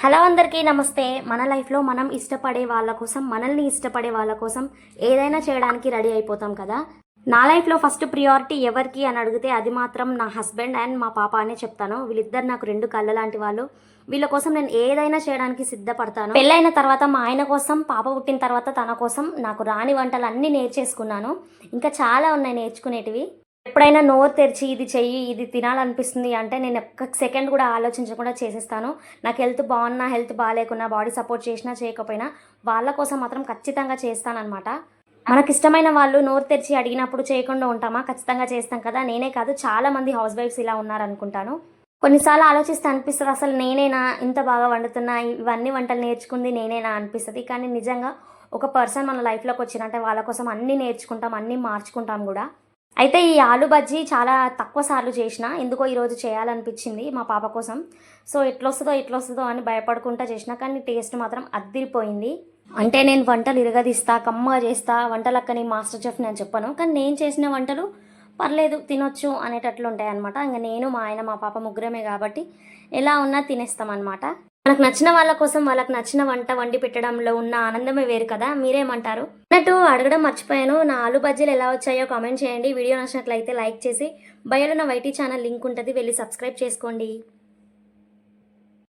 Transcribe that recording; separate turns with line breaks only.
Hello అందరికీ నమస్తే. మన లైఫ్లో మనం ఇష్టపడే వాళ్ళ కోసం, మనల్ని ఇష్టపడే వాళ్ళ కోసం ఏదైనా చేయడానికి రెడీ అయిపోతాం కదా. నా లైఫ్లో ఫస్ట్ ప్రియారిటీ ఎవరికి అని అడిగితే అది మాత్రం నా హస్బెండ్ అండ్ మా పాప అనే చెప్తాను. వీళ్ళిద్దరు నాకు రెండు కళ్ళ లాంటి వాళ్ళు. వీళ్ళ కోసం నేను ఏదైనా చేయడానికి సిద్ధపడతాను. పెళ్ళైన తర్వాత మా ఆయన కోసం, పాప పుట్టిన తర్వాత తన కోసం నాకు రాని వంటలు అన్నీ నేర్చేసుకున్నాను. ఇంకా చాలా ఉన్నాయి నేర్చుకునేటివి. ఎప్పుడైనా నోరు తెరిచి ఇది చెయ్యి, ఇది తినాలనిపిస్తుంది అంటే నేను ఒక్క సెకండ్ కూడా ఆలోచించకుండా చేసేస్తాను. నాకు హెల్త్ బాగున్నా, హెల్త్ బాగాలేకున్నా, బాడీ సపోర్ట్ చేసినా చేయకపోయినా వాళ్ళ కోసం మాత్రం ఖచ్చితంగా చేస్తానన్నమాట. మనకిష్టమైన వాళ్ళు నోరు తెరిచి అడిగినప్పుడు చేయకుండా ఉంటామా? ఖచ్చితంగా చేస్తాం కదా. నేనే కాదు, చాలామంది హౌస్ వైఫ్స్ ఇలా ఉన్నారనుకుంటాను. కొన్నిసార్లు ఆలోచిస్తే అనిపిస్తుంది, అసలు నేనేనా ఇంత బాగా వండుతున్నా, ఇవన్నీ వంటలు నేర్చుకుంది నేనేనా అనిపిస్తుంది. కానీ నిజంగా ఒక పర్సన్ మన లైఫ్లోకి వచ్చినంటే వాళ్ళ కోసం అన్నీ నేర్చుకుంటాం, అన్నీ మార్చుకుంటాం కూడా. అయితే ఈ ఆలు బజ్జీ చాలా తక్కువ సార్లు చేసిన, ఎందుకో ఈరోజు చేయాలనిపించింది మా పాప కోసం. సో ఎట్లొస్తుందో అని భయపడుకుంటా చేసిన, కానీ టేస్ట్ మాత్రం అద్దిరిపోయింది. అంటే నేను వంటలు ఇరగదీస్తా, కమ్మగా చేస్తా, వంటలక్కని మాస్టర్ చెఫ్ నేను చెప్పను, కానీ నేను చేసిన వంటలు పర్లేదు తినొచ్చు అనేటట్లు ఉంటాయి అనమాట. ఇంకా నేను, మా ఆయన, మా పాప ముగ్గురమే కాబట్టి ఎలా ఉన్నా తినేస్తామన్నమాట. మనకు నచ్చిన వాళ్ళ కోసం వాళ్ళకి నచ్చిన వంట వండి పెట్టడంలో ఉన్న ఆనందమే వేరు కదా. మీరేమంటారు? అన్నట్టు అడగడం మర్చిపోయాను, నా ఆలు బజ్జీలు ఎలా వచ్చాయో కామెంట్ చేయండి. వీడియో నచ్చినట్లయితే లైక్ చేసి బయోలో నా వైటీ ఛానల్ లింక్ ఉంటుంది, వెళ్ళి సబ్స్క్రైబ్ చేసుకోండి.